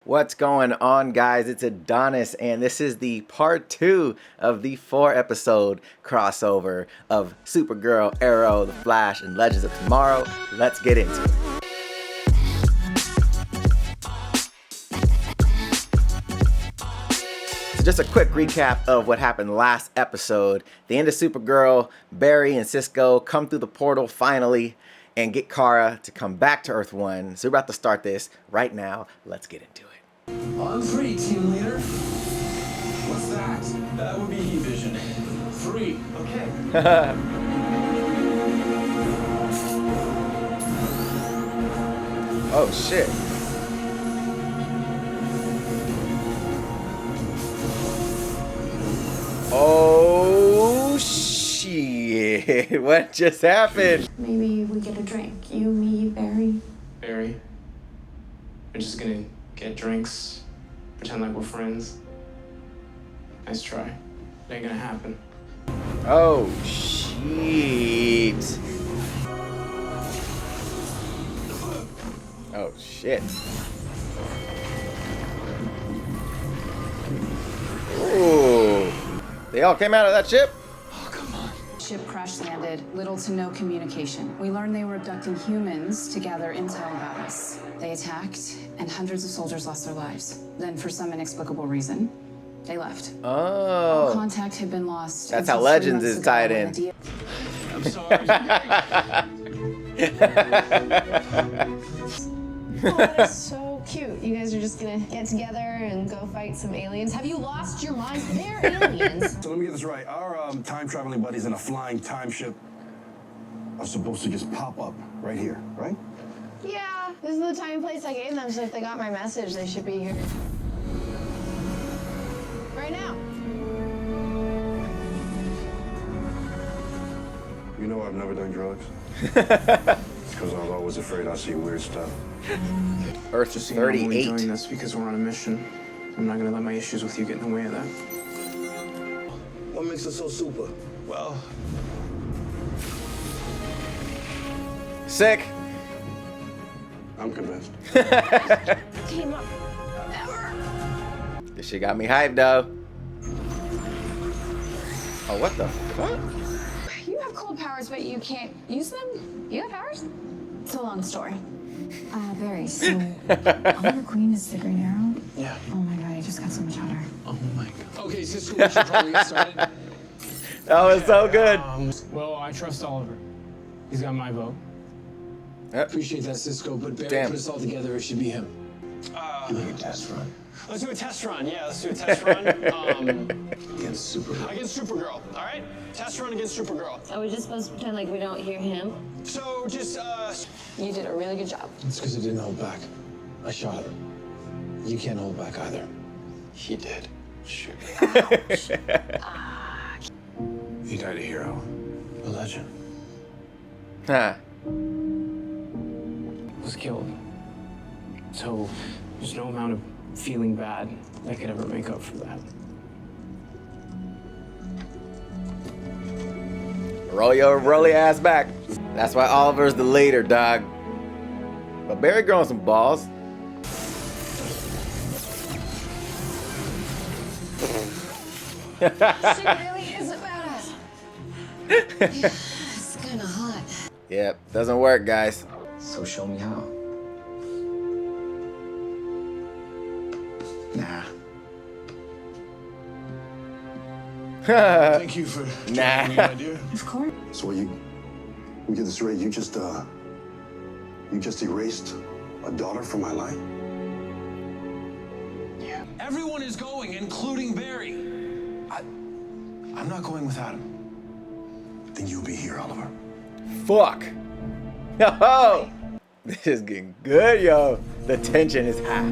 What's going on, guys? It's Adonis, and this is the part 2 of the 4-episode crossover of Supergirl, Arrow, The Flash, and Legends of Tomorrow. Let's get into it. So just a quick recap of what happened last episode. The end of Supergirl, Barry and Cisco come through the portal finally and get Kara to come back to Earth 1. So we're about to start this right now. Let's get into it. On 3, team leader. What's that? That would be heat vision. 3. Okay. Oh shit. Oh shit. What just happened? Maybe we get a drink. You, me, Barry. Barry, we're just gonna get drinks, pretend like we're friends. Nice try. It ain't gonna happen. Oh shit. Oh shit. Ooh. They all came out of that ship? Oh, come on. Ship crash landed, little to no communication. We learned they were abducting humans to gather intel about us. They attacked, and hundreds of soldiers lost their lives. Then, for some inexplicable reason, they left. All Oh. contact had been lost. That's how until 3 Legends months is ago tied when in. the I'm sorry. Oh, that's so cute. You guys are just gonna get together and go fight some aliens. Have you lost your mind? They're aliens. So let me get this right. Our time-traveling buddies in a flying time ship are supposed to just pop up right here, right? Yeah, this is the time and place I gave them, so if they got my message, they should be here. Right now. You know I've never done drugs. It's because I was always afraid I'd see weird stuff. Earth Just so you know, I'm only 38. doing this because we're on a mission. I'm not gonna let my issues with you get in the way of that. What makes it so super? Well, Sick. I'm convinced. Team up. Ever. This shit got me hyped though. Oh, what the fuck? You have cold powers, but you can't use them? You have powers? It's a long story. Barry, so Oliver Queen is the Green Arrow? yeah. Oh my god, he just got so much hotter. Oh my god. Okay, Cisco, we should probably get started. That was so good. Well, I trust Oliver. He's got my vote. Yep. Appreciate that, Cisco, but Barry Damn. put us all together. It should be him. Doing a test run. Let's do a test run. Yeah, let's do a test run. Against Supergirl. Against Supergirl. All right? Test run against Supergirl. Are we just supposed to pretend like we don't hear him? So just, You did a really good job. It's because I didn't hold back. I shot her. You can't hold back either. he did. Shoot. He died a hero. A legend. Huh. Was killed. So there's no amount of feeling bad that could ever make up for that. Roll your ass back. That's why Oliver's the leader, dog. But Barry growing some balls. She really is a badass. It's kind of hot. Yep, doesn't work, guys. So show me how. Nah. Thank you for Nah. giving me an idea. Of course. So you get this right, you just erased a daughter from my life? Everyone is going, including Barry. I'm not going without him. Then you'll be here, Oliver. Fuck. Yo, this is getting good, yo. The tension is high.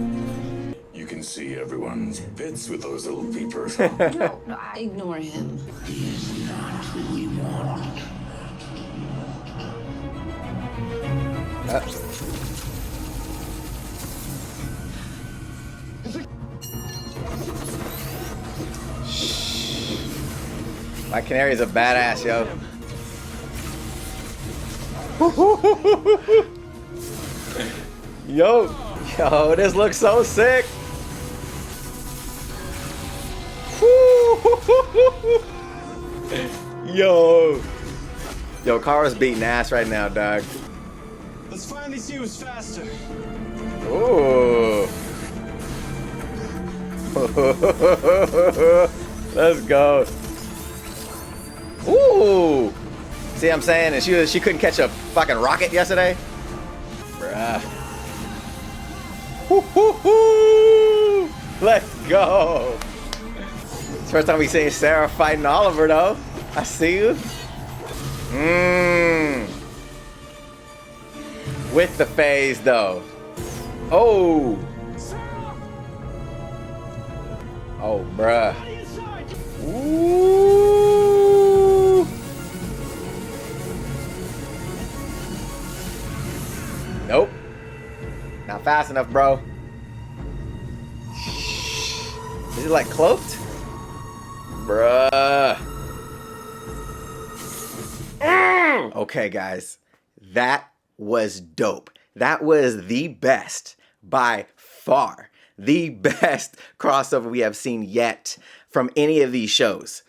You can see everyone's bits with those little peepers. No, I ignore him. My Canary's a badass, yo. Yo, this looks so sick. Yo. Yo, Kara's beating ass right now, dog. Let's finally see who's faster. Ooh. Let's go. Ooh. See what I'm saying? And she couldn't catch a fucking rocket yesterday? Bruh. Woo-hoo-hoo. Let's go. It's the first time we seen Sarah fighting Oliver, though. I see you. With the phase, though. Oh. Oh, bruh. Ooh. Nope. Not fast enough, bro. Is it like cloaked? Bruh. Okay, guys. That was dope. That was the best by far. The best crossover we have seen yet from any of these shows.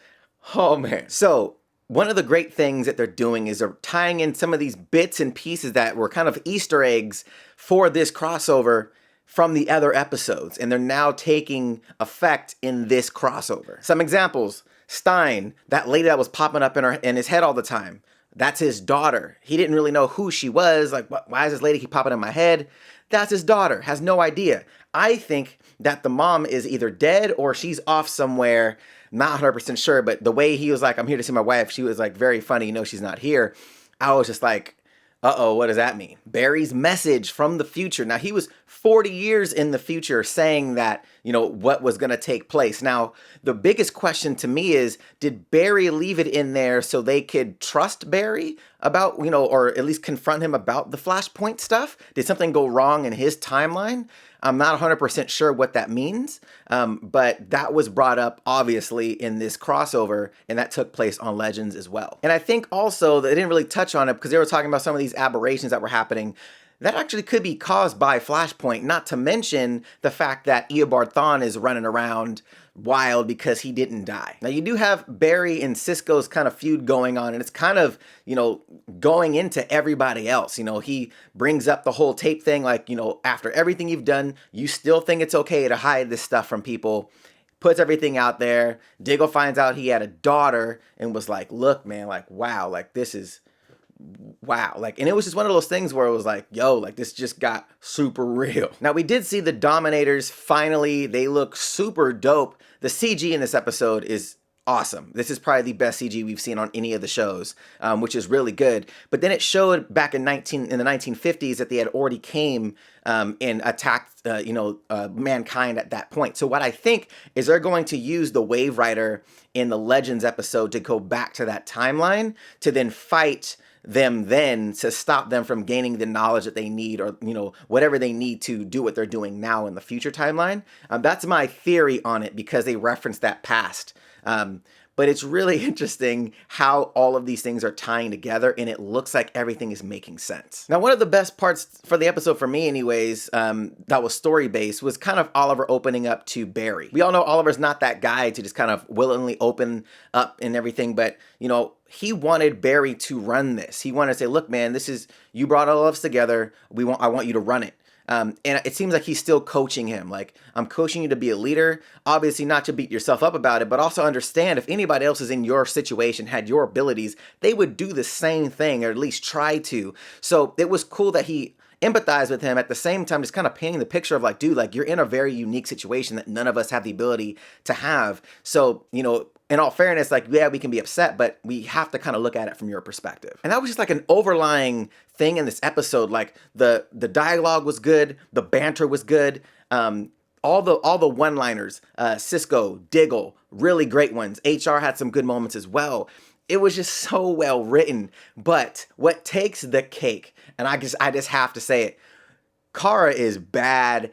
Oh, man. So, one of the great things that they're doing is they're tying in some of these bits and pieces that were kind of Easter eggs for this crossover from the other episodes. And they're now taking effect in this crossover. Some examples. Stein, that lady that was popping up in his head all the time. That's his daughter. He didn't really know who she was. Like, why is this lady keep popping in my head? That's his daughter. Has no idea. I think that the mom is either dead or she's off somewhere. Not 100% sure, but the way he was like, I'm here to see my wife, she was like very funny. You know, she's not here. I was just like, uh-oh, what does that mean? Barry's message from the future. Now, he was 40 years in the future saying that, you know, what was going to take place. Now, the biggest question to me is, did Barry leave it in there so they could trust Barry about, you know, or at least confront him about the Flashpoint stuff? Did something go wrong in his timeline? I'm not 100% sure what that means, but that was brought up, obviously, in this crossover, and that took place on Legends as well. And I think also that they didn't really touch on it because they were talking about some of these aberrations that were happening. That actually could be caused by Flashpoint, not to mention the fact that Eobard Thawne is running around wild because he didn't die. Now, you do have Barry and Cisco's kind of feud going on, and it's kind of, you know, going into everybody else. You know, he brings up the whole tape thing, like, you know, after everything you've done, you still think it's okay to hide this stuff from people. Puts everything out there. Diggle finds out he had a daughter and was like, look, man, like, wow, like, this is... wow. Like, and it was just one of those things where it was like, yo, like, this just got super real. Now, we did see the Dominators finally. They look super dope. The CG in this episode is awesome. This is probably the best CG we've seen on any of the shows, which is really good. But then it showed back in the 1950s that they had already came and attacked, mankind at that point. So what I think is they're going to use the Wave Rider in the Legends episode to go back to that timeline to then fight them then to stop them from gaining the knowledge that they need, or, you know, whatever they need to do what they're doing now in the future timeline. That's my theory on it because they reference that past. But it's really interesting how all of these things are tying together, and it looks like everything is making sense. Now, one of the best parts for the episode for me anyways, that was story-based, was kind of Oliver opening up to Barry. We all know Oliver's not that guy to just kind of willingly open up and everything, but, you know, he wanted Barry to run this. He wanted to say, look, man, this is, you brought all of us together. I want you to run it. And it seems like he's still coaching him. Like, I'm coaching you to be a leader, obviously not to beat yourself up about it, but also understand if anybody else is in your situation, had your abilities, they would do the same thing, or at least try to. So it was cool that he empathized with him, at the same time just kind of painting the picture of like, dude, like, you're in a very unique situation that none of us have the ability to have. So, you know, in all fairness, like, yeah, we can be upset, but we have to kind of look at it from your perspective. And that was just like an overlying thing in this episode. Like, the dialogue was good, the banter was good, all the one-liners, Cisco, Diggle, really great ones. HR had some good moments as well. It was just so well written. But what takes the cake, and I just have to say it, Kara is bad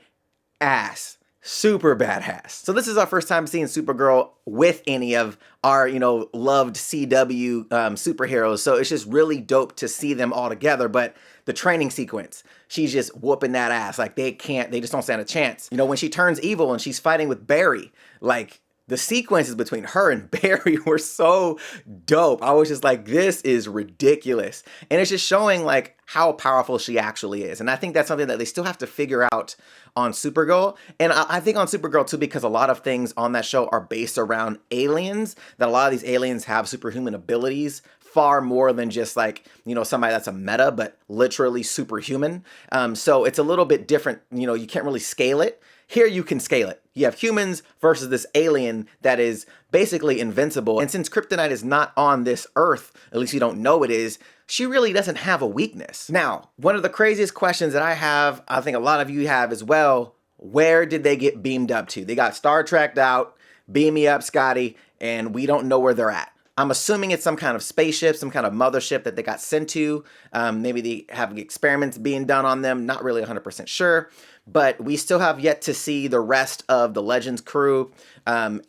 ass. Super badass. So this is our first time seeing Supergirl with any of our, you know, loved CW superheroes. So it's just really dope to see them all together. But the training sequence, she's just whooping that ass. Like, they just don't stand a chance. You know, when she turns evil and she's fighting with Barry, like, The sequences between her and Barry were so dope. I was just like, this is ridiculous. And it's just showing like how powerful she actually is. And I think that's something that they still have to figure out on Supergirl. And I think on Supergirl too, because a lot of things on that show are based around aliens, that a lot of these aliens have superhuman abilities, far more than just like, you know, somebody that's a meta, but literally superhuman. So it's a little bit different. You know, you can't really scale it. Here you can scale it. You have humans versus this alien that is basically invincible. And since Kryptonite is not on this Earth, at least you don't know it is, she really doesn't have a weakness. Now, one of the craziest questions that I have, I think a lot of you have as well, where did they get beamed up to? They got Star Trek'd out, beam me up, Scotty, and we don't know where they're at. I'm assuming it's some kind of spaceship, some kind of mothership that they got sent to. Maybe they have experiments being done on them. Not really 100% sure. But we still have yet to see the rest of the Legends crew.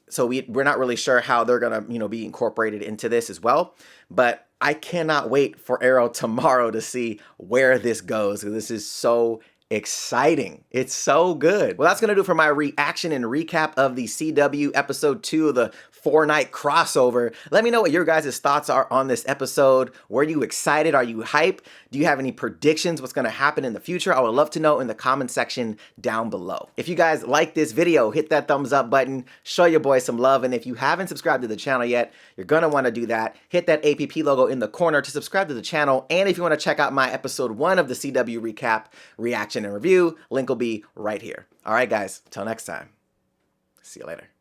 So we're not really sure how they're going to, you know, be incorporated into this as well. But I cannot wait for Arrow tomorrow to see where this goes. This is so exciting. It's so good. Well, that's going to do it for my reaction and recap of the CW episode 2 of the 4-night crossover. Let me know what your guys' thoughts are on this episode. Were you excited? Are you hype? Do you have any predictions what's going to happen in the future? I would love to know in the comment section down below. If you guys like this video, hit that thumbs up button, show your boy some love, and if you haven't subscribed to the channel yet, you're going to want to do that. Hit that APP logo in the corner to subscribe to the channel, and if you want to check out my episode 1 of the CW recap, reaction, and review, link will be right here. All right, guys, till next time. See you later.